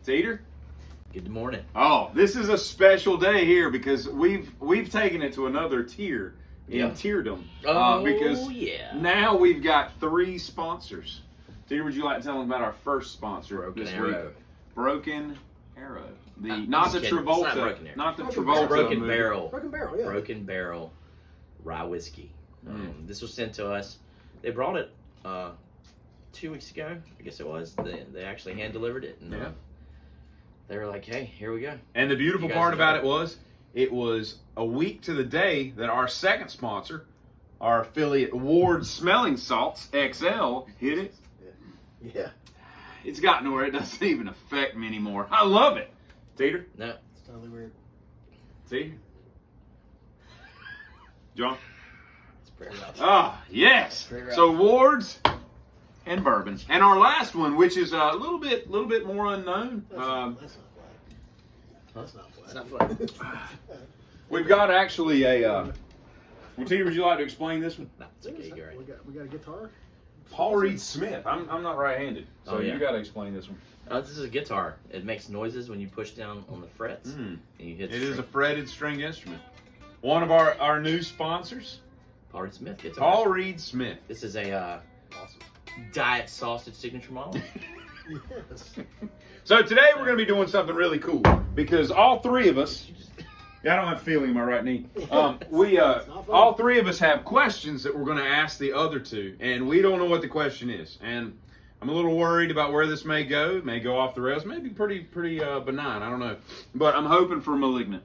Teeter? Good morning. Oh, this is a special day here because we've taken it to another tier in Yeah. tierdom. Oh, yeah. Now we've got 3 sponsors. Teeter, would you like to tell them about our first sponsor Broken this Arrow. week? Broken Arrow. I'm Not just the kidding. It's Travolta, not Broken Arrow. not the Broken Travolta Broken movie. Barrel. Broken Barrel, yeah. Broken Barrel rye whiskey. This was sent to us. They brought it 2 weeks ago, I guess it was. They actually hand delivered it. And, Yeah. they were like, hey, here we go. And the beautiful You guys part about enjoy it was a week to the day that our second sponsor, our affiliate Ward Smelling Salts XL, hit it. Yeah. It's gotten to where it doesn't even affect me anymore. I love it. Teeter? No. It's totally weird. See? John? It's pretty rough. Ah, yes. Pretty rough. So Wards and bourbon. And our last one, which is a little bit more unknown. That's not flat. That's not flat. It's not flat. We've got actually a. Well, Teeter, would you like to explain this one? No, it's okay, Gary. We got a guitar. Paul Reed Smith. I'm not right-handed, so Oh, yeah. you got to explain this one. This is a guitar. It makes noises when you push down on the frets and you hit. It is a fretted string instrument. One of our new sponsors, Paul Reed Smith guitar. Paul Reed Smith. This is a Awesome. diet sausage signature model. Yes. So today we're going to be doing something really cool because all 3 of us. Yeah, I don't have feeling in my right knee. All 3 of us have questions that we're going to ask the other 2, and we don't know what the question is. And I'm a little worried about where this may go. It may go off the rails. Maybe pretty benign. I don't know, but I'm hoping for malignant.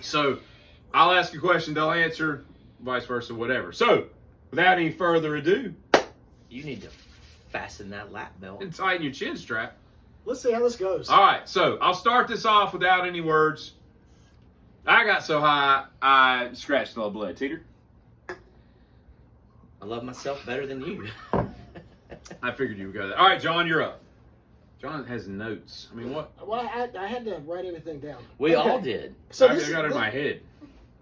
So I'll ask a question, they'll answer, vice versa, whatever. So without any further ado, You need to fasten that lap belt. and tighten your chin strap. Let's see how this goes. All right, so I'll start this off without any words. I got so high, I scratched the blood. Teeter? I love myself better than you. I figured you would go there. All right, John, you're up. John has notes. I mean, what? Well, I had to write everything down. We Okay. all did. So I this got it in is- my head.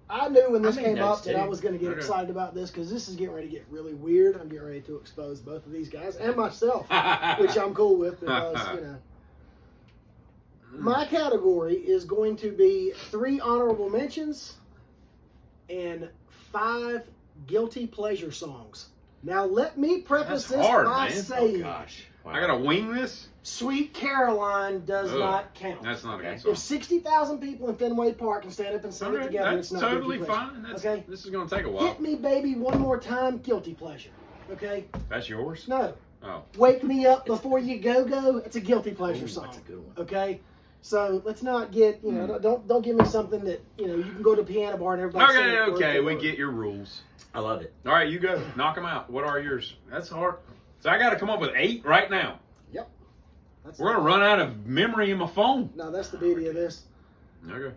I knew when this I made came notes, up that too. I was going to get Okay. excited about this because this is getting ready to get really weird. I'm getting ready to expose both of these guys and myself, which I'm cool with because, My category is going to be 3 honorable mentions and 5 guilty pleasure songs. Now, let me preface That's this hard, by man. saying Gosh. Wow. I got to wing this? Sweet Caroline does Ugh, not count. That's not a Okay. good song. If 60,000 people in Fenway Park can stand up and sing it Okay, together, that's it's not totally guilty pleasure. fine. Okay? This is going to take a while. Hit Me Baby One More Time, guilty pleasure. Okay? That's yours? No. Oh. Wake Me Up Before You Go. It's a guilty pleasure Ooh, song. that's a good one. Okay? So let's not get, don't give me something that, you can go to a piano bar and everybody sing it word Okay, for we word. get your rules. I love it. All right, you go. Knock them out. What are yours? That's hard. So I got to come up with 8 right now. Yep. That's We're going to run out of memory in my phone. No, that's the beauty of this. Okay.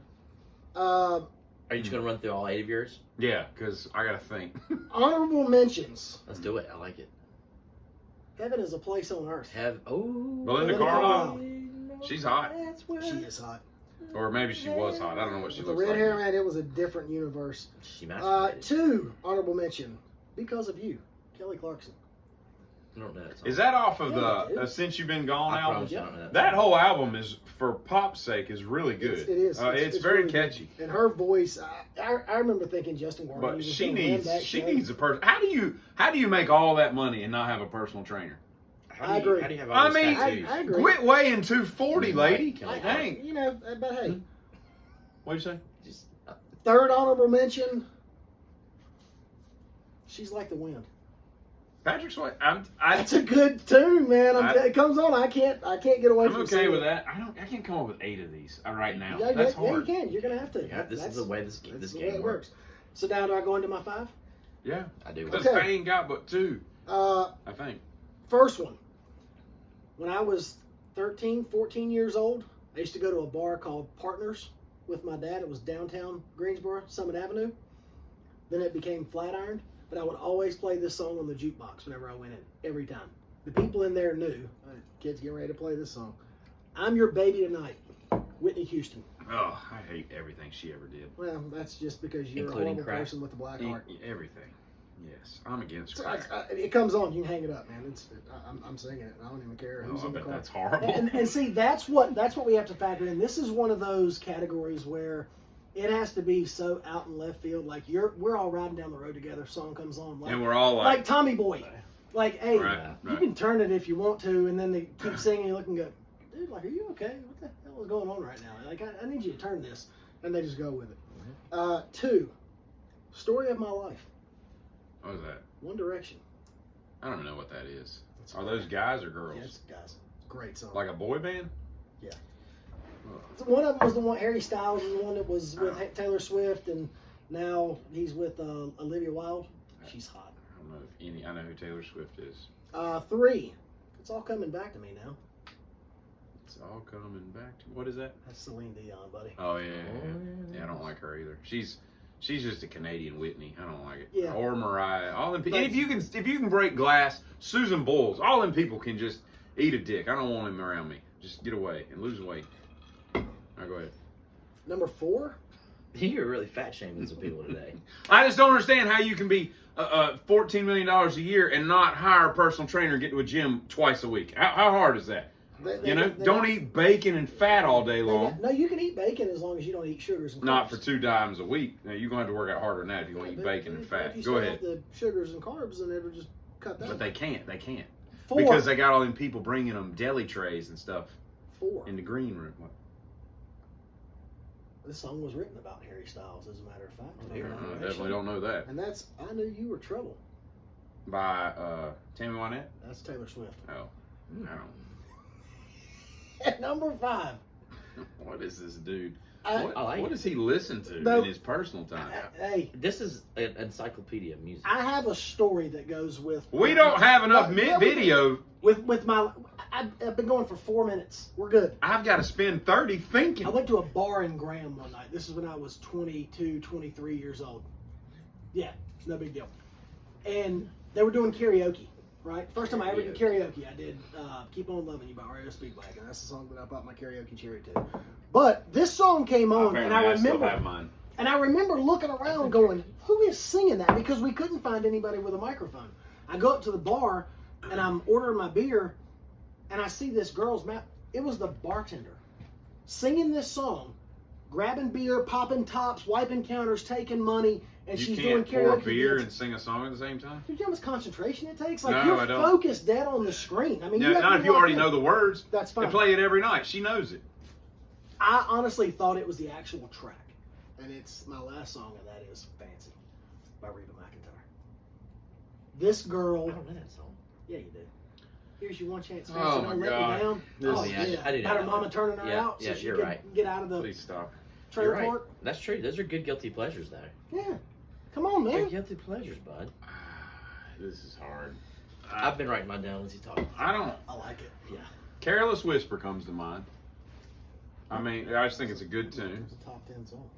Uh, Are you just going to run through all 8 of yours? Yeah, because I got to think. honorable mentions. Let's do it. I like it. Heaven is a place on earth. Belinda Belinda Carlisle. She's hot. She is hot. Or maybe she was hot. I don't know what she With the looks red like. hair, man, it was a different universe. She masturbated. 2 honorable mention. Because of You, Kelly Clarkson. I don't know that song. Is that off of Yeah, the dude. Since You've Been Gone I album? promise you I don't know That song. whole album is, for pop's sake, is really good. It is. It's very really good. catchy. And her voice, I remember thinking Justin Warren. But was she gonna win needs that she show. needs a person. How do you make all that money and not have a personal trainer? How do you- I agree. How do you have all I those mean, tattoos? I agree. Quit weighing 240, lady. Kelly Dang. But hey, What'd you say? Just, 3rd honorable mention. She's Like the Wind. Patrick Swayze. That's a good tune, man. It comes on. I can't get away I'm from okay singing with it. that. I can't come up with 8 of these right now. Yeah, That's yeah, hard. you can. You're gonna have to. yeah, this is the way this That's the game way it works. works. So now do I go into my 5? Yeah. I do. Because Okay. I ain't got but 2, Uh, I think. First one. When I was 13, 14 years old, I used to go to a bar called Partners with my dad. It was downtown Greensboro, Summit Avenue. Then it became Flatiron. But I would always play this song on the jukebox whenever I went in, every time. The people in there knew, kids getting ready to play this song. I'm Your Baby Tonight, Whitney Houston. Oh, I hate everything she ever did. Well, that's just because you're Including a horrible crack. person with a black heart. Everything. Yes, I'm against So crack. it comes on, you can hang it up, man. I'm singing it. I don't even care who's Oh, I in the bet car. that's horrible. And see, that's what we have to factor in. This is one of those categories where it has to be so out in left field. Like we're all riding down the road together. Song comes on, And we're all like Tommy Boy. Like, hey, Right, you right. can turn it if you want to, and then they keep singing. You look and go, dude, like, are you okay? What the hell is going on right now? Like, I need you to turn this, and they just go with it. 2, Story of My Life. what was that? One Direction. I don't know what that is. It's Are those guys or girls? Yeah, it's guys. Great song. Like a boy band? Yeah. Oh. So one of them was the one Harry Styles is the one that was with Taylor Swift, and now he's with Olivia Wilde. She's hot. I don't know if any. I know who Taylor Swift is. 3, It's All Coming Back to Me now. It's all coming back to. What is that? That's Celine Dion, buddy. Oh yeah, yeah. I don't like her either. She's just a Canadian Whitney. I don't like it. Yeah. Or Mariah. All them. If you can break glass, Susan Boyles. All them people can just eat a dick. I don't want them around me. Just get away and lose weight. All right, go ahead. Number 4, You're really fat shaming some people today. I just don't understand how you can be $14 million a year and not hire a personal trainer and get to a gym twice a week. How hard is that? Don't eat bacon and fat all day long. No, you can eat bacon as long as you don't eat sugars and carbs. Not for 2 times a week. Now, you're going to have to work out harder than that if you want to eat bacon and fat. If you Go stay ahead. off the sugars and carbs, then it'll just cut down. But they can't. They can't. 4, Because they got all them people bringing them deli trays and stuff 4. in the green room. What? This song was written about Harry Styles, as a matter of fact. Yeah, I definitely don't know that. And that's I Knew You Were Trouble. By Tammy Wynette? That's Taylor Swift. Oh, I don't. At number 5, What is this dude? I like What it. does he listen to No. in his personal time? hey, This is an encyclopedia of music. I have a story that goes with. We don't have enough Yeah, we do. video. With my. I've been going for 4 minutes. We're good. I've got to spend 30 thinking. I went to a bar in Graham one night. This is when I was 22, 23 years old. Yeah, it's no big deal. And they were doing karaoke, right? First time I ever did karaoke, I did Keep On Loving You by R.E.O. Speedwagon. That's the song that I bought my karaoke cherry to. But this song came on, and I still have remember, mine. and I remember looking around going, who is singing that? Because we couldn't find anybody with a microphone. I go up to the bar, and I'm ordering my beer, and I see this girl's mouth. It was the bartender singing this song, grabbing beer, popping tops, wiping counters, taking money, and You she's doing can't pour karaoke. beer bits. and sing a song at the same time? Do you know how much concentration it takes? Like, No, you're I don't. focused dead on the screen. I mean, Yeah, you have not to if be you locked already in. know the words. That's They fine. play it every night. She knows it. I honestly thought it was the actual track. And it's my last song, and that is Fancy by Reba McEntire. This I girl, don't know that song. yeah, you do. Here's your one chance, Fancy, Oh, don't my let God. me down. This- Oh, yeah, yeah. I do know About her that mama one. turning her Yeah, out so yeah, she you're could right. get out of the Please stop. trailer You're right. park. That's true. Those are good guilty pleasures, though. Yeah. Come on, Good man. guilty pleasures, bud. This is hard. I've been writing mine down as he talks. I don't. I like it. Yeah. Careless Whisper comes to mind. I mean, I just think it's a good tune. It's a top 10 song.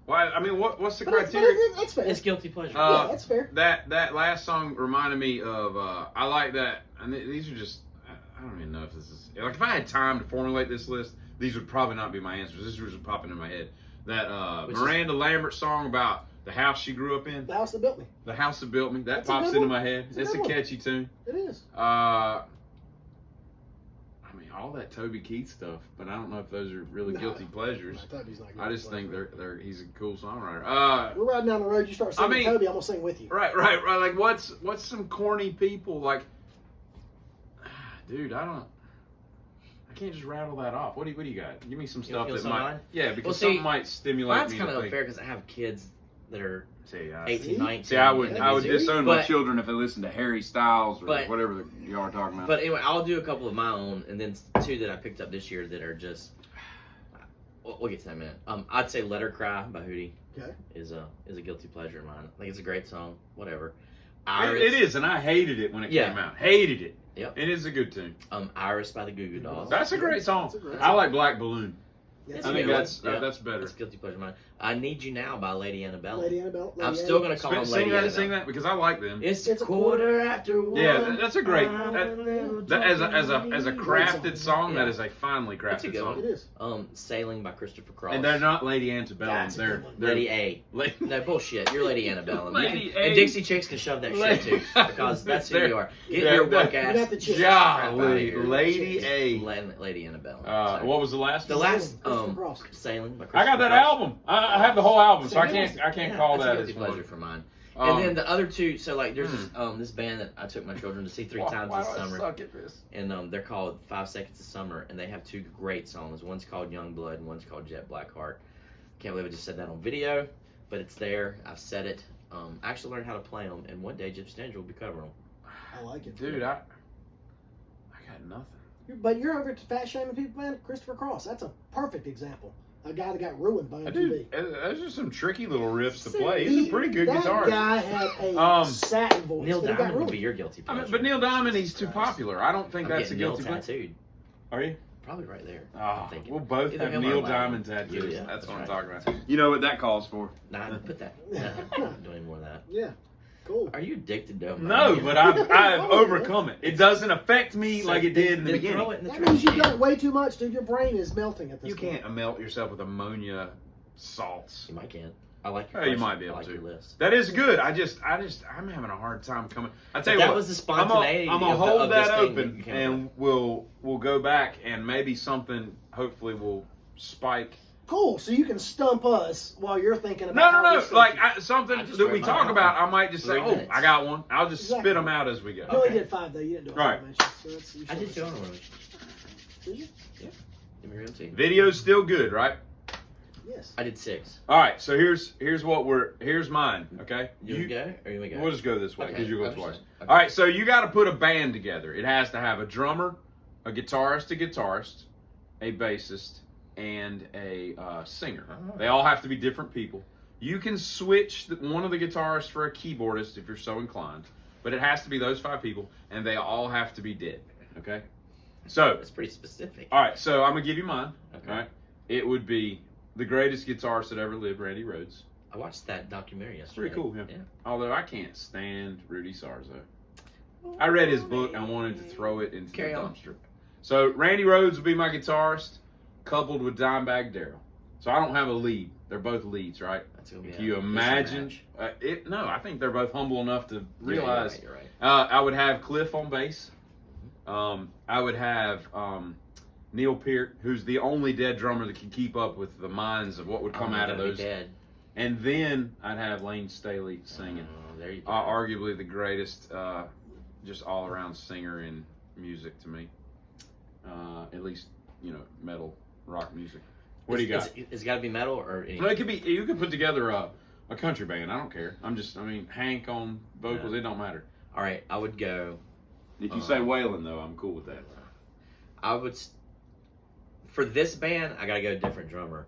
Well, I mean, what's the But it's, criteria? that's fair. It's guilty pleasure. Yeah, that's fair. That last song reminded me of. I like that, and these are just. I don't even know if this is like if I had time to formulate this list, these would probably not be my answers. This was just popping in my head. That Which Miranda Lambert song about the house she grew up in, The House That Built Me. the house that built me. That That's a pops good into one. my head. It's a It's a good one. catchy tune. It is. I mean, all that Toby Keith stuff, but I don't know if those are really No. guilty pleasures. Toby's not I just think he's a cool songwriter. We're riding down the road. You start singing mean- Toby, I'm gonna sing with you. Right. Like, what's some corny people like? Dude, I can't just rattle that off. What do you got? Give me some stuff feel that some might. mine? Yeah, because Well, see, something might stimulate Mine's me. kind to of think. unfair because I have kids that are See, 18, 19. See, I would in I would Missouri. disown my But- children if they listened to Harry Styles or But- whatever y'all are talking about. But anyway, I'll do a couple of my own, and then 2 that I picked up this year that are just. We'll get to that in a minute. I'd say "Let Her Cry" by Hootie Okay. is a guilty pleasure of mine. I think it's a great song. Whatever. It is, and I hated it when it Yeah. came out. Hated it. Yep. It is a good tune. Iris by the Goo Goo Dolls. That's a great song. That's a great I song. like Black Balloon. Yes, I think Yeah. that's better. That's guilty pleasure of mine. I Need You Now by Lady Annabelle. Lady Annabelle. Lady I'm still gonna Annabelle. call them Sing Lady that, Annabelle. sing that because I like them. It's It's a a quarter after one. Yeah, that's a great. As a Great crafted song, Yeah. that is a finely That's a crafted good song. It is. Sailing by Christopher Cross. And they're not Lady Antebellum. That's a They're good one. Lady A. Lady. No, bullshit. You're Lady Annabelle. Lady A. And Dixie Chicks can shove that shit too. Because that's who They're- you are. Get they're- your woke they're- ass. got the chicks. crap outta Golly, here. Lady A. Lady Annabelle. What was the last? The one? last Christopher Cross. Sailing by I Christopher got that Cross. album. I have the whole album, so I Yeah, can't call that's that a as guilty one. pleasure for mine. Um, And then the other two, so like there's this band that I took my children to see three times why this do I summer, suck at this? and they're called 5 Seconds of Summer, and they have two great songs. One's called Young Blood, and one's called Jet Blackheart. Can't believe I just said that on video, but it's there. I've said it. I actually learned how to play them, and one day Gypsy Danger will be covering them. I like it. Dude, I got nothing. But you're over to fat shaming people, man. Christopher Cross. That's a perfect example. A guy that got ruined by MTV. Dude, those are some tricky little riffs to play. He's a pretty good that guitarist. guy had a satin voice. Neil but he got Diamond would ruined. be your guilty I pleasure. mean, but Neil Diamond, he's too Christ. popular. I don't think I'm that's a getting Neil guilty pleasure. tattooed. Are you? Probably right there. Ah, I'm thinking. we'll both Either have him or Neil Larry. Diamond tattoos. Yeah, that's what I'm right. talking about. You know what that calls for? Nah, put that. Nah, I'm not doing any more of that. Yeah. Cool. Are you addicted to them? No, but I've overcome it. It doesn't affect me So like it did in the then throw beginning. it in the That trash means you've can. done way too much, dude. Your brain is melting at this You point. can't melt yourself with ammonia salts. You might can. I like your Oh, you question. might be able I like to. your list. That is good. I'm having a hard time coming. I tell you That what, was the I'm spontaneity gonna of the- hold of this that thing that open, you came and we'll go back, and maybe something hopefully will spike. Cool. So you can stump us while you're thinking about. No. how this Like thing- something I just that read we my talk album. about, I might just say, 3 "Oh, minutes. I got one." I'll just Exactly. spit them out as we go. You only Okay. did 5 though. You didn't do all Right. the mentions. So that's, you I did should- two honorary. Did you? Give me real tea. Video's still good, right? Yes. I did 6. All right. So here's mine. Okay. You go or you want to go? We'll just go this way Okay, because you go understand. twice. Okay. All right, so you got to put a band together. It has to have a drummer, a guitarist, a bassist, and a singer. Oh. They all have to be different people. You can switch one of the guitarists for a keyboardist if you're so inclined, but it has to be those 5 people, and they all have to be dead. Okay. So, That's pretty specific. all right. So I'm gonna give you mine. Okay. All right. It would be the greatest guitarist that ever lived, Randy Rhoads. I watched that documentary yesterday. Pretty cool, yeah. Yeah. Although I can't stand Rudy Sarzo. I read his book. I wanted to throw it into Carry the on. dumpster. So Randy Rhoads would be my guitarist, coupled with Dimebag Darrell. So I don't have a lead. They're both leads, right? That's gonna be If a you decent imagine match. it, no, I think they're both humble enough to realize. You're right. I would have Cliff on bass. I would have Neil Peart, who's the only dead drummer that can keep up with the minds of what would come out of those. Dead. And then I'd have Lane Staley singing. Oh, there you go. Arguably the greatest, just all around singer in music to me. At least, metal, rock music. What do you got? It's got to be metal or any? Well, it could be. You could put together a country band. I don't care. Hank on vocals. Yeah. It don't matter. All right, I would go. If you say Waylon, though, I'm cool with that. I would. For this band, I gotta go different drummer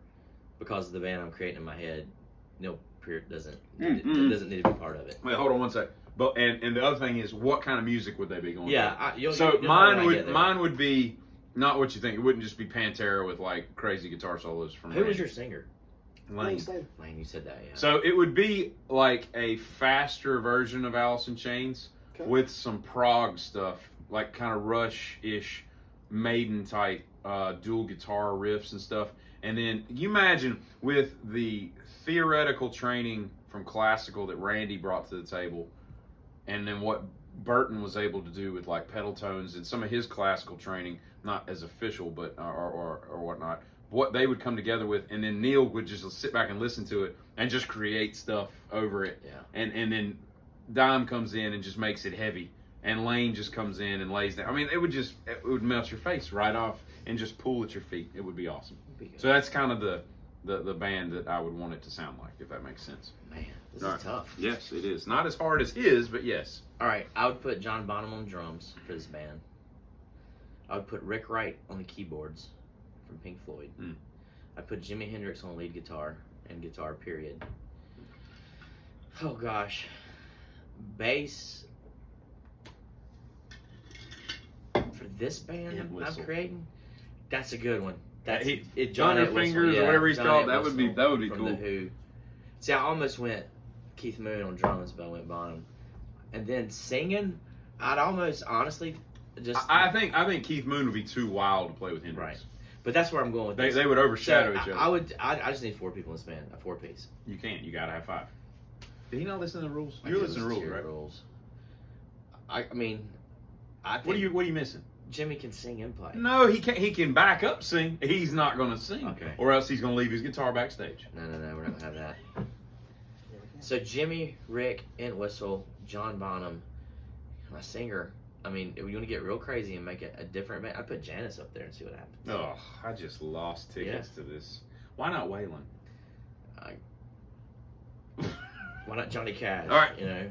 because of the band I'm creating in my head. Neil Peart doesn't need to be part of it. Wait, hold on one sec. But and the other thing is, what kind of music would they be going? Yeah, for? you'll So know when I get there. mine would be not what you think. It wouldn't just be Pantera with like crazy guitar solos from. Who was Randy. your singer? Lane? Lane, you said that, yeah. So it would be like a faster version of Alice in Chains Okay. with some prog stuff, like kind of Rush-ish, Maiden type dual guitar riffs and stuff. And then you imagine with the theoretical training from classical that Randy brought to the table, and then what Burton was able to do with like pedal tones and some of his classical training, not as official, but or whatnot. What they would come together with, and then Neil would just sit back and listen to it and just create stuff over it. Yeah. And then Dime comes in and just makes it heavy, and Lane just comes in and lays down. I mean, it would melt your face right off and just pull at your feet. It would be awesome. So that's kind of the band that I would want it to sound like, if that makes sense. Man, this All is right. tough. Yes, it is. Not as hard as his, but yes. All right, I would put John Bonham on drums for this band. I would put Rick Wright on the keyboards from Pink Floyd. Mm. I'd put Jimi Hendrix on lead guitar and guitar, period. Oh, gosh. Bass. For this band And I'm whistle. creating, that's a good one. That's He- it. John Gunner Entwistle, Fingers, yeah, or whatever he's John called. That would be Entwistle from cool. The Who. See, I almost went Keith Moon on drums, but I went Bonham. And then singing, I'd almost honestly just. I think Keith Moon would be too wild to play with Hendrix. Right. But that's where I'm going with this. They would overshadow So, each other. I just need 4 people in this band, a 4-piece. You can't. You gotta have 5. Did he not listen to the rules? I You're do listening to rules, your right? Rules. I mean, I think What are you missing? Jimmy can sing and play. No, he can. He can back up sing. He's not going to sing, Okay. or else he's going to leave his guitar backstage. No, we're not gonna have that. So Jimmy, Rick, Entwistle, John Bonham, my singer. I mean, if you want to get real crazy and make it a different band, I'd put Janice up there and see what happens. Oh, I just lost tickets to this. Why not Waylon? Why not Johnny Cash? All right. You know,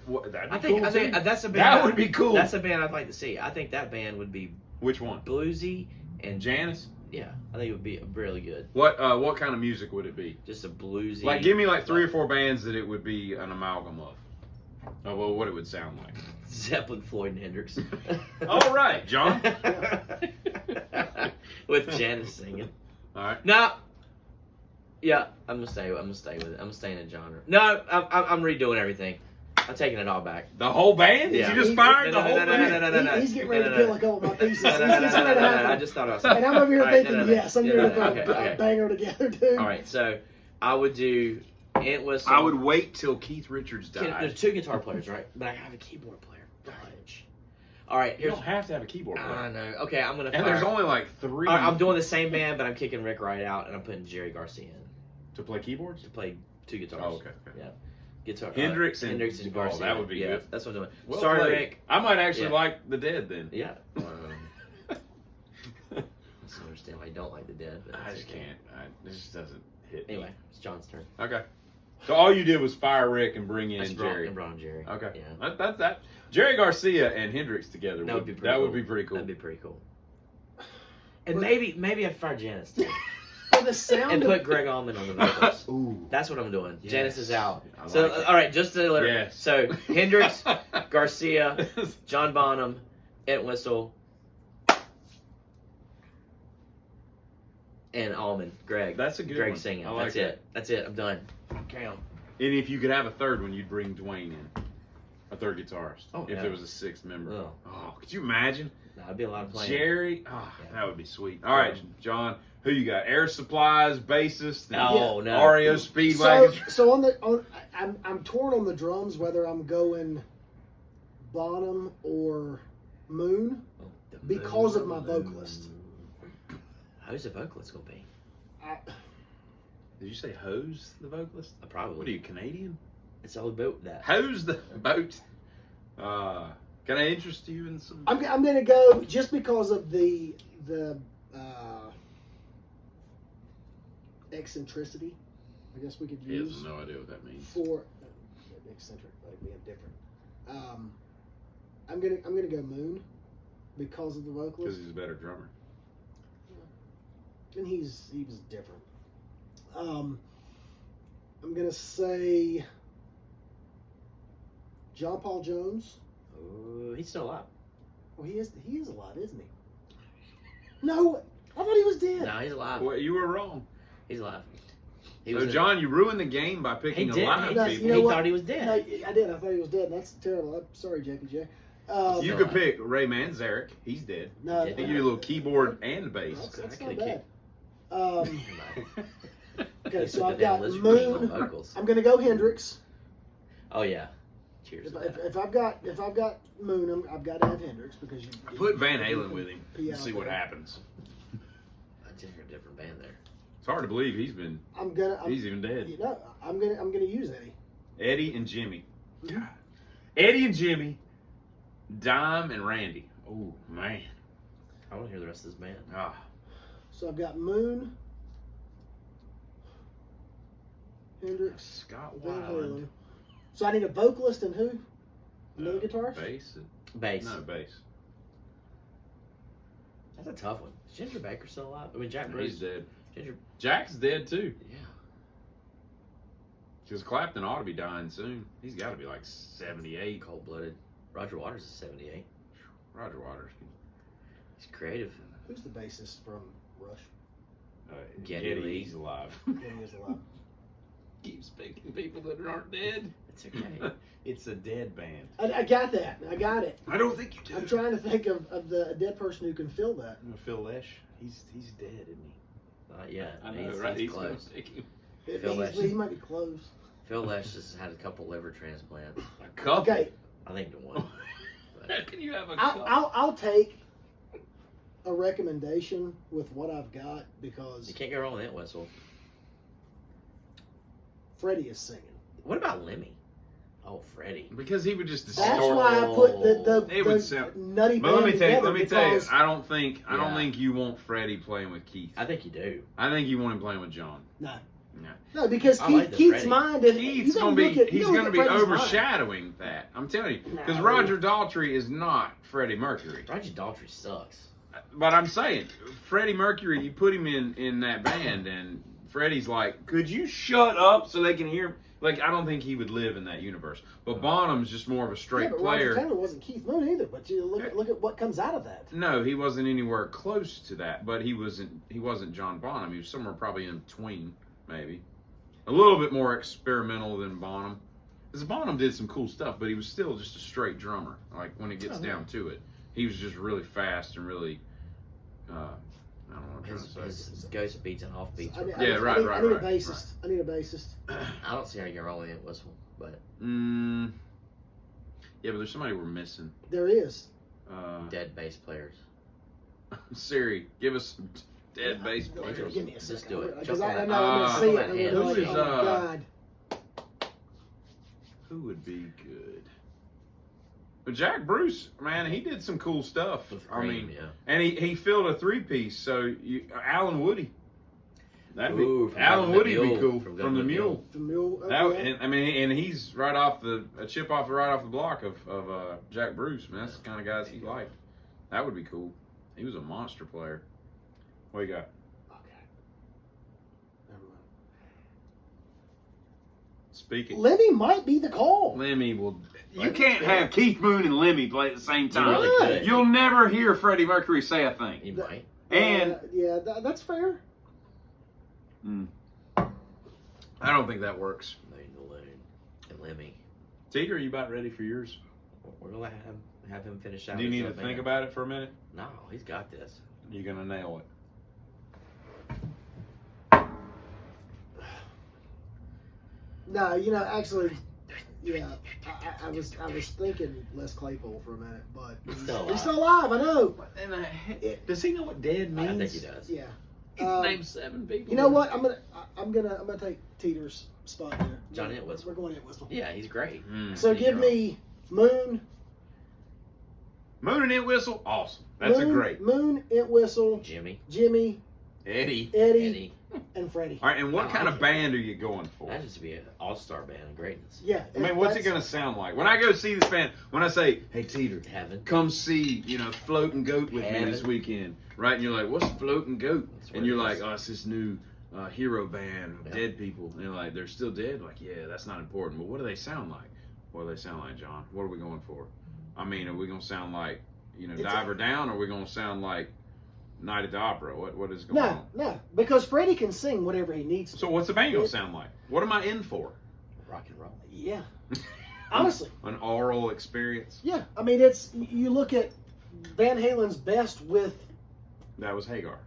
What, that'd be I think cool, too. that's a band. That would be cool. That's a band I'd like to see. I think that band would be Which one? bluesy and Janice? yeah, I think it would be really good. What kind of music would it be? Just a bluesy. Like, give me like 3 or 4 bands that it would be an amalgam of. Oh, well, what it would sound like. Zeppelin, Floyd, and Hendrix. All right, John. With Janice singing. All right. No. Yeah, I'm gonna stay with it. I'm staying in genre. No, I'm redoing everything. I'm taking it all back. The whole band? Yeah. You just fired No, the whole band? no. He's getting ready to kill a couple of my pieces. No, He's ready to I happen. just thought I was. And I'm over here All right, thinking, yes, I'm no, going no, to okay, put okay. a banger together, too. All right, so I would do Entwistle. I would wait till Keith Richards died. There's 2 guitar players, right? But I have a keyboard player. Fudge. All right, You here's. don't have to have a keyboard player. I know. Okay, I'm gonna. And there's only like 3 All right, I'm doing the same band, but I'm kicking Rick Wright out, and I'm putting Jerry Garcia in to play keyboards. to play 2 guitars. Oh, okay. Yeah. Guitar. Hendrix and- Hendrix and oh, Garcia. that would be yeah, good. That's what I'm doing. Well Sorry, played. Rick. I might actually Yeah. like the Dead then. Yeah. I just don't understand why you don't like the Dead. But I that's just okay. can't. This just doesn't hit. me. Anyway, it's John's turn. Okay. So all you did was fire Rick and bring in That's Jerry. Bron and Jerry. Okay. Yeah. That. Jerry Garcia and Hendrix together. That would be pretty. That cool. would be pretty cool. That'd be pretty cool. And But- maybe I'd fire Janice too, For the sound and of put Greg Allman on the vocals. Ooh. That's what I'm doing. Yes. Janice is out. I So like it. all right, just to let Yes. So Hendrix, Garcia, John Bonham, Entwistle, and Allman. Greg. That's a good Greg one. singing. I like That's that. it. That's it. I'm done. Carry on. And if you could have a third one, you'd bring Dwayne in. A third guitarist. Oh, if yeah. there was a 6th member. Oh. Oh, could you imagine? That'd be a lot of playing. Jerry. Oh, Yeah. that would be sweet. All right, John. Who you got? Air Supplies, bassist. and Oh no. REO Speedwagon. So I'm torn on the drums whether I'm going Bonham or Moon Oh, the because of moon. my vocalist. Who's the vocalist gonna be? I, Did you say Hose, the vocalist? Probably. What are you, Canadian? It's all about that. Hose the boat. Can I interest you in some? I'm gonna go just because of the eccentricity. I guess we could He has use no idea what that means. for eccentric, like being different. I'm gonna go Moon because of the Because vocalist, he's a better drummer. and he was different. I'm gonna say John Paul Jones. Oh, he's still alive. Well, he is alive, isn't he? No, I thought he was dead. No, he's alive. Well, you were wrong. He's alive. He So, was in- John, you ruined the game by he picking did. alive That's- people. you know he what? thought he was No, dead. I did. I thought he was dead. That's terrible. I'm sorry, JPJ. You No, could I- pick Ray Manzarek. He's dead. No, He He give you a little keyboard and bass. That's I not could've bad. Okay, This so would've I've been got Liz Green on Moon. vocals. I'm gonna go Hendrix. Oh yeah. Cheers. to that. If I've got Moon, I've got to have Hendrix because you Put Van Halen with him Pee and out see what there. happens. I think you're a different band there. It's hard to believe he's even dead. You know, I'm gonna use Eddie. Eddie and Jimmy. Mhm. Eddie and Jimmy. Dime and Randy. Oh man. I want to hear the rest of this band. Ah. So I've got Moon, Hendrix, Scott Van Weiland. Halen. So I need a vocalist and who? Another guitarist? Bass. Bass. No, bass. That's a tough one. Is Ginger Baker still alive? I mean, Jack He's Bruce. dead. Ginger. Jack's dead too. Yeah. Because Clapton ought to be dying soon. He's got to be like 78. Cold blooded. Roger Waters is 78. Roger Waters. He's creative. Who's the bassist from Rush? Geddy Lee. He's alive. Getting us alive. Keep speaking people that aren't dead. It's okay. It's a dead band. I got that. I got it. I don't think you do. I'm trying to think of a dead person who can fill that. Phil Lesh. He's dead, isn't he? Not yet. I know, He's, right? he's gonna close. take him. Phil Lesh. He might be close. Phil Lesh has had a couple liver transplants. A couple. Okay, I think the one. How can you have a I'll, couple? I'll take a recommendation with what I've got because You can't go wrong with Entwistle. Freddie is singing. What about Lemmy? Oh, Freddie. Because he would just That's distort. why I put It would the sound- nutty But let band me tell you, together because I don't think Yeah. you want Freddie playing with Keith. I think you do. I think you want him playing with John. no, because I like the Keith's Freddie. mind and He's you gonna gotta be look at- you he's gotta gonna look be at Freddie's mind. overshadowing that. I'm telling you, because No. Roger Daltrey is not Freddie Mercury. Roger Daltrey sucks. But I'm saying, Freddie Mercury, you put him in that band, and Freddie's like, could you shut up so they can hear? Like, I don't think he would live in that universe. But Bonham's just more of a straight Yeah, but player. Roger Taylor wasn't Keith Moon either. But you look at what comes out of that. No, he wasn't anywhere close to that. But he wasn't John Bonham. He was somewhere probably in between, maybe. A little bit more experimental than Bonham. Because Bonham did some cool stuff, but he was still just a straight drummer. Like, when it gets down to it. He was just really fast and really, I don't know what I'm trying to say. His ghost beats and off beats. I need, Yeah, I need a right. bassist. I need a bassist. I don't see how you're rolling Entwistle, but Yeah, but there's somebody we're missing. There is. dead bass players. Siri, give us some dead bass players. Give me a Just second. do it. Because Jump I on know I'm it. gonna see it. Jump And on I'm it. gonna be like, Who is, oh my God. Who would be good? But Jack Bruce, man, he did some cool stuff. With I Cream, mean, yeah. and he filled a 3-piece. So Alan Woody, Ooh, from Alan the Woody would be Mule. cool From from the Mule. The mule. That, Okay. and, I mean, and he's right off a chip off right off the block of Jack Bruce. Man, that's the kind of guys he liked. That would be cool. He was a monster player. What you got? Okay. Never mind. Speak it. Lemmy might be the call. Lemmy will. You can't have Keith Moon and Lemmy play at the same time. really could. You'll never hear Freddie Mercury say a thing. He might. And yeah, that's fair. I don't think that works. Moon Balloon and Lemmy. Teeter, are you about ready for yours? We're gonna have him finish out. Do you his need to band. think about it for a minute? No, he's got this. You're gonna nail it. No, actually, yeah, I was thinking Les Claypool for a minute, but he's still alive. I know. Does he know what dead means? I think he does. Yeah. He's named 7 people. You know what? I'm gonna take Teeter's spot there. Johnny Entwistle. We're going Entwistle. Yeah, he's great. So give me Moon. Moon and Entwistle, awesome. That's Moon, a great. Moon, Entwistle, Jimmy, Jimmy, Eddie. Eddie, and Freddie. All right, and what I kind like of it. band are you going for? that used to be an all-star band of greatness. Yeah. I mean, what's it going to sound like? When I go see this band, when I say, hey, Teeter, Heaven. come see, Floating Goat with me Heaven. this weekend, right? And you're like, what's Floating Goat? That's what And you're it like, is. oh, it's this new hero band of Yeah. dead people. And they're like, they're still dead? Like, yeah, that's not important. But what do they sound like? What do they sound like, John? What are we going for? I mean, are we going to sound like, Diver Down, or are we going to sound like Night at the Opera? What is going on? No, because Freddie can sing whatever he needs to. So what's the band going to sound like? What am I in for? Rock and roll. Yeah. Honestly. An oral experience? Yeah. I mean, you look at Van Halen's best with That was Hagar.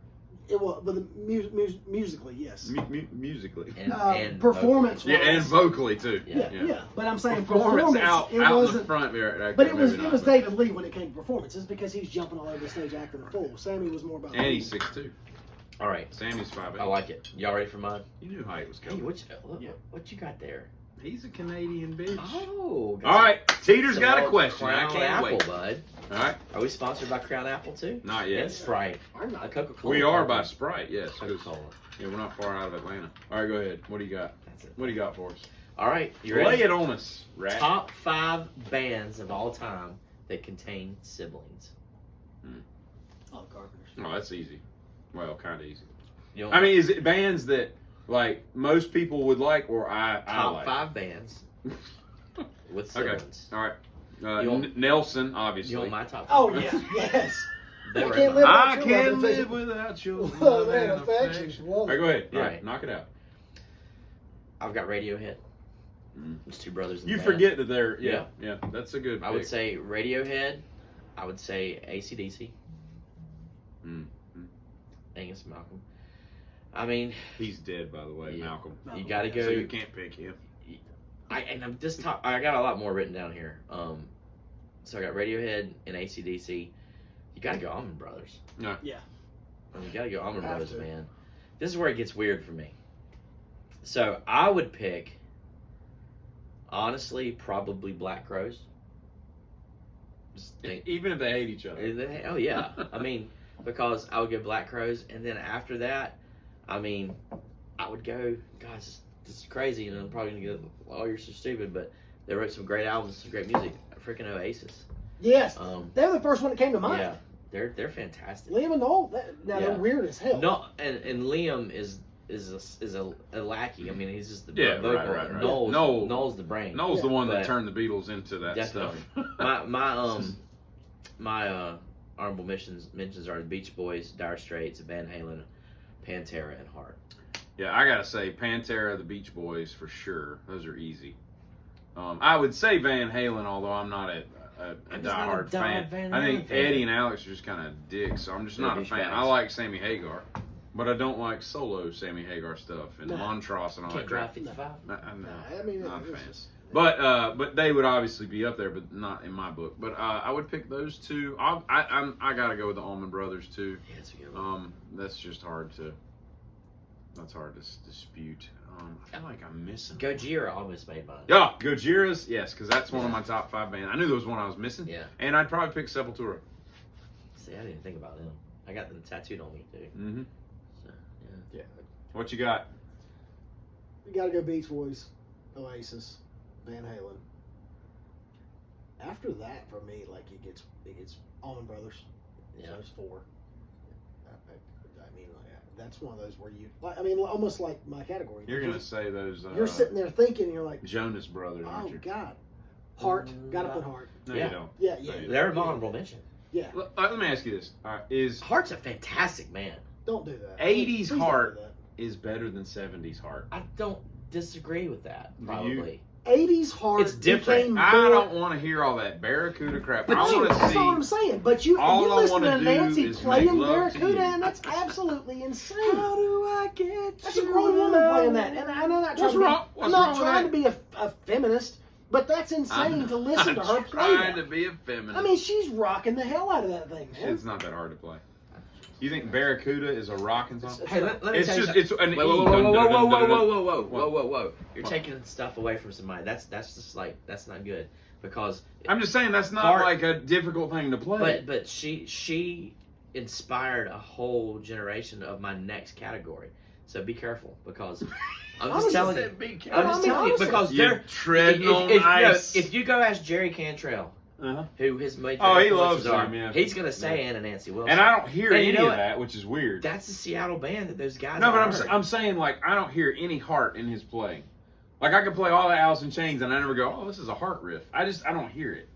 musically, yes. Musically. And Performance. Yeah, and vocally too. Yeah. But I'm saying Performance performance. out it in the wasn't. front there. But it was David Lee when it came to performances because he's jumping all over the stage acting a fool. Sammy was more about. And he's 6'2". All right, Sammy's 5'8". I like it. Y'all ready for mine? You knew height was Hey, coming. what you got there? He's a Canadian bitch. Oh, All right, Teeter's some got a more question. I Crown can't Apple, wait. bud. All right, Are we sponsored by Crown Apple too? not yet. And Sprite. I'm A not. Coca-Cola. We are by Sprite, yes. 'cause- Coca-Cola. Yeah, we're not far out of Atlanta. All right, go ahead. What do you got? That's it. What do you got for us? All right, you Lay ready? it on us, Rat. Top 5 bands of all time that contain siblings. All the Carpenters. Oh, that's easy. Well, kind of easy. You know, I mean, is it bands that like most people would like, or I top like? 5 bands with Okay. siblings. All right. You want- Nelson, obviously. You want my top 5? Oh yeah. Yes. They I were can't in live my- I without your can't love live and without your Love love and and affection. affection. Love All right, go ahead. Yeah, Right. knock it out. I've got Radiohead. Mm. It's two brothers. In You the band. forget that they're yeah. That's a good. I would pick. say Radiohead. I would say AC/DC. Mm. Angus Malcolm. I mean, He's dead, by the way, Yeah. Malcolm. you got to go. So you can't pick him. I'm just I got a lot more written down here. So I got Radiohead and AC/DC. You got to go Allman Brothers. No. Yeah. I mean, you got to go Allman Have Brothers, to. man. This is where it gets weird for me. So I would pick, honestly, probably Black Crowes. Just think, Even if they hate each other. oh yeah, I mean, because I would go Black Crowes, and then after that, I mean, I would go. Guys, this is crazy, and I'm probably gonna get. Oh, you're so stupid, but they wrote some great albums, some great music. Freaking Oasis. Yes. Um, They're the first one that came to mind. yeah, they're fantastic. Liam and Noel, Yeah. they're weird as hell. No, and Liam is a lackey. I mean, he's just the Yeah, vocal. right. Noel's the brain. Noel's the one that But- turned the Beatles into that Definitely. stuff. my honorable mentions are the Beach Boys, Dire Straits, Van Halen, Pantera, and Heart. Yeah, I gotta say Pantera, the Beach Boys for sure. Those are easy. I would say Van Halen, although I'm not a I'm just not a diehard fan. Van I think Halen fan. Eddie and Alex are just kind of dicks, so I'm just They're not a fan. douchebags. I like Sammy Hagar, but I don't like solo Sammy Hagar stuff and No. Montrose and all Can't that drive crap. 55. No, I mean, not a it's fan. just- But they would obviously be up there, but not in my book. But I would pick those two. I gotta go with the Allman Brothers too. Yeah, it's a good one. That's just hard to. That's hard to dispute. I feel like I'm missing. Gojira almost made mine. Yeah, Gojira's, yes, because that's one of my top 5 bands. I knew there was one I was missing. Yeah. And I'd probably pick Sepultura. See, I didn't even think about them. I got them tattooed on me too. Mm-hmm. So, yeah. What you got? You gotta go Beach Boys, Oasis, Van Halen. After that, for me, like it gets Allman Brothers. Yeah. Those 4. I mean, like, that's one of those where you, like, I mean, almost like my category. You're gonna say those. You're sitting there thinking, and you're like, Jonas Brothers, oh aren't you? God, Heart, gotta put Heart. No, Yeah. you don't. Yeah, No, yeah. you They're an honorable mention. Yeah, Let me ask you this: Is Heart's a fantastic man. don't do that. 80s Please don't do Heart that. is better than 70s Heart? I don't disagree with that. Do you? Probably. 80s Heart It's different. became I more- don't want to hear all that Barracuda crap. But I you, want to that's all I'm see. saying. But you All I listen wanna to do Nancy is playing make love to Barracuda, you. and that's absolutely insane. How do I get That's a grown woman playing that, and I'm not What's trying wrong? to be, What's I'm not wrong with trying that? to be a feminist, but that's insane to listen to her play trying to that. be a feminist. I mean, she's rocking the hell out of that thing, man. It's not that hard to play. You think Barracuda is a rocking song? Hey, let me It's tell you just it's an Whoa, whoa, E. whoa, Dun, whoa, dun, whoa, dun, whoa, dun, whoa, dun. whoa, whoa, What? whoa, whoa, whoa! You're What? taking stuff away from somebody. That's just like that's not good because. I'm just saying that's not Heart- like a difficult thing to play. But she inspired a whole generation of my next category. So be careful because I'm just Honestly, telling you. be I'm careful. just I mean, telling you honestly, because You're they're treading on if, ice. if you go ask Jerry Cantrell, Uh-huh. who his major Oh, he influences loves are, them, yeah. he's gonna say Anna Nancy Wilson. And I don't hear And you any know of what? that, which is weird. That's the Seattle band that those guys. No, but are. I'm saying like I don't hear any heart in his playing. Like I could play all the Alice in Chains and I never go, oh, this is a heart riff. I don't hear it.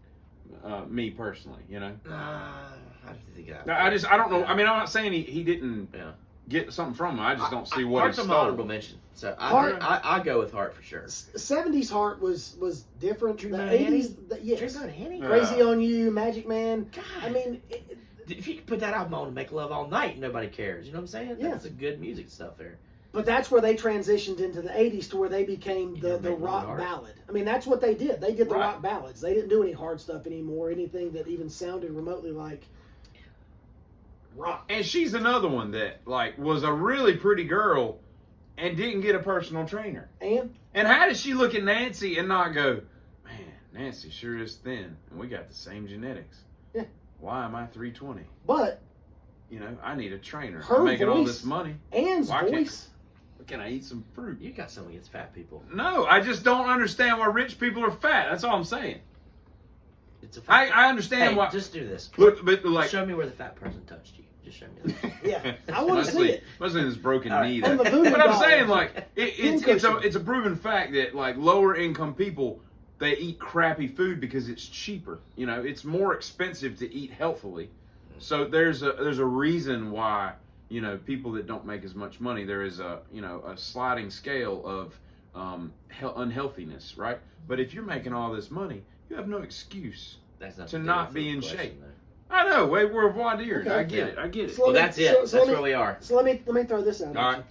Me personally, you know. I have to think of that. I don't know. I mean, I'm not saying he didn't Yeah. get something from him. I just don't see what Heart's he an stole. honorable mention. So Heart- I go with Heart for sure. 70s Heart was different. Dream The About Annie? 80s, yes. Dream About Annie? Yeah. Crazy on You, Magic Man. God. I mean, If you could put that album on and make love all night, nobody cares. You know what I'm saying? Yeah. That's a good music stuff there. but that's where they transitioned into the 80s to where they became You the never make rock Heart. ballad. I mean, that's what they did. They did the Right. rock ballads. They didn't do any hard stuff anymore, anything that even sounded remotely like rock. And she's another one that like was a really pretty girl and didn't get a personal trainer. And how does she look at Nancy and not go, man, Nancy sure is thin, and we got the same genetics. Yeah. Why am I 320? but You know, I need a trainer. Her I'm making all voice- this money. Anne's Why can't- voice. Can I eat some fruit? You got something against fat people. No, I just don't understand why rich people are fat. That's all I'm saying. It's a I understand hey, why. just do this. But like, Show me where the fat person touched you. Just show me that. Yeah, I wanna see mostly, it. Mostly this broken All right. knee. And That, the voodoo but I'm doll. saying like it's Pincushion. a proven fact that like lower income people they eat crappy food because it's cheaper. You know, it's more expensive to eat healthily. So there's a reason why, you know, people that don't make as much money, there is a, you know, a sliding scale of unhealthiness, right? But if you're making all this money, you have no excuse That's not to the not be question, in though. shape. I know, we're voir dire. Okay. I get it. So Well, let me- that's it. so That's let me- where we are. So let me throw this out. All at right. you.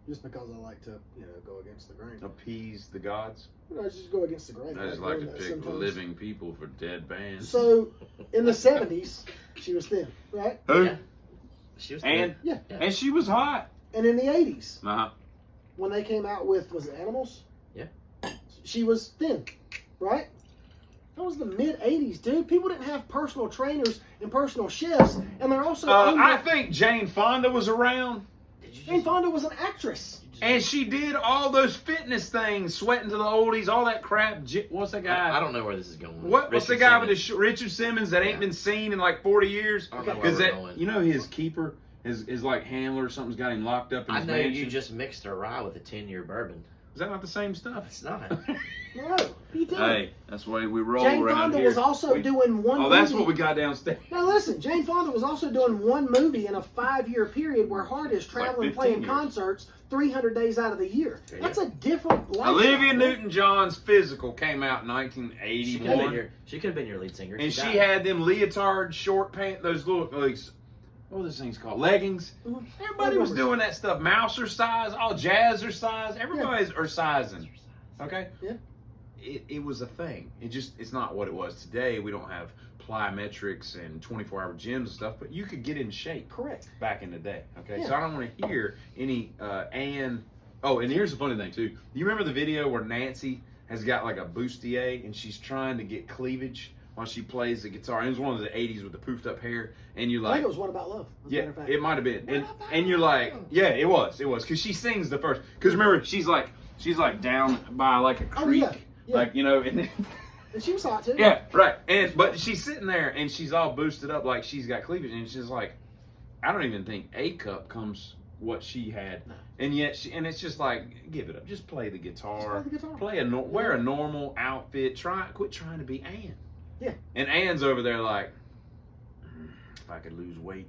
Just because I like to, go against the grain. Appease the gods. Just go against the grain. I just like like to doing that pick sometimes. living people for dead bands. So, in the 70s, she was thin, right? Who? Yeah. She was And Yeah. and she was hot. And in the 80s, Uh-huh. when they came out with, was it Animals? Yeah. She was thin, right? That was the mid 80s, dude. People didn't have personal trainers and personal chefs, and they're also. I think Jane Fonda was around, Did you Jane just, Fonda was an actress. and she did all those fitness things, sweating to the oldies, all that crap. What's that guy? I don't know where this is going. What's the Richard guy Simmons. with the Richard Simmons that ain't Yeah. been seen in like 40 years? I don't know where Because we're that, going. you know, his keeper, his like handler or something's got him locked up in I his know mansion. you just mixed a rye with a 10-year bourbon. Is that not the same stuff? It's not. No, what are you doing? Hey, that's the way we roll Jane around Fonda here. was also doing one. Oh, that's movie. what we got downstairs. Now listen, Jane Fonda was also doing one movie in a 5-year period where Hart is traveling, 15 playing years. concerts 300 days out of the year. Yeah. That's a different lifestyle. Olivia Newton-John's Physical came out in She could have been 1981, your lead singer. and she died. had them leotard short pants, those little like, what are those things called? Leggings. Mhm. Everybody was Remembers. doing that stuff. Mouser size, all jazzer size. Everybody's are sizing. Okay. Yeah. It was a thing. It's not what it was today. We don't have plyometrics and 24-hour gyms and stuff, but you could get in shape Correct. back in the day. Okay, Yeah. so I don't want to hear any Ann. Oh, and here's the funny thing too. You remember the video where Nancy has got like a bustier and she's trying to get cleavage while she plays the guitar? It was one of the '80s with the poofed up hair, and you're I like, think it was What About Love. As a yeah, matter of fact. it might have been, What about and you're like, love? yeah, it was, because she sings the first. Because remember, she's like down by like a Oh, creek, yeah, yeah. like and then, And she was hot too. yeah, right. But she's sitting there and she's all boosted up like she's got cleavage, and she's like, I don't even think A cup comes what she had, No. and yet and it's just like, give it up, just play the guitar, Just play the guitar. wear a normal outfit, quit trying to be Ann. Yeah. And Ann's over there like, if I could lose weight.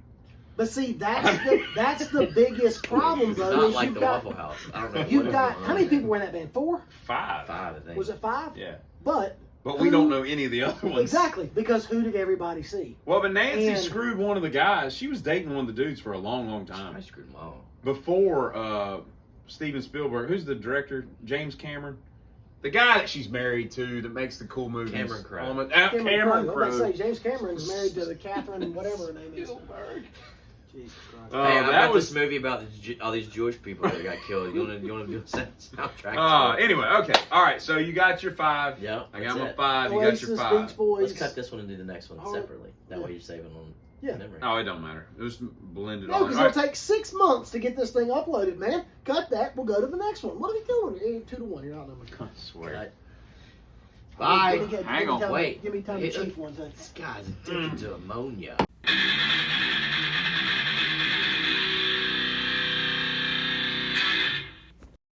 But see, that's the biggest problem It's though. not is like you've the got, Waffle House. I don't know. You've what got is going how on many there. people were in that band? 4? 5. 5, I think. Was it 5? Yeah. But But we don't know any of the other ones. exactly, because who did everybody see? Well, but Nancy And- screwed one of the guys. She was dating one of the dudes for a long, long time. I screwed them all. Before Steven Spielberg. Who's the director? James Cameron? The guy that she's married to that makes the cool movies. Cameron Crowe. Cameron Crowe. I was about to say Crowe. James Cameron's married to the Catherine whatever her name is. Spielberg. Jesus Christ. Oh, Hey, I that got was. this movie about all these Jewish people that got killed. You want to do a soundtrack? Anyway, okay. All right, so you got your 5. Yep, I got that's my it. 5. You got Oasis, your Beach 5. Boys. Let's cut this one and do the next one Oh, separately. That yeah. way you're saving on Yeah. memory. Oh, it don't matter. It was blended No, on. because All it'll right. take 6 months to get this thing uploaded, man. Cut that. We'll go to the next one. What are we doing? You're 2-1. You're outnumbered. I swear. Cut. Bye. Give me Hang on. time- Wait. Give me time to Hey, chief one thing. This guy's addicted to ammonia.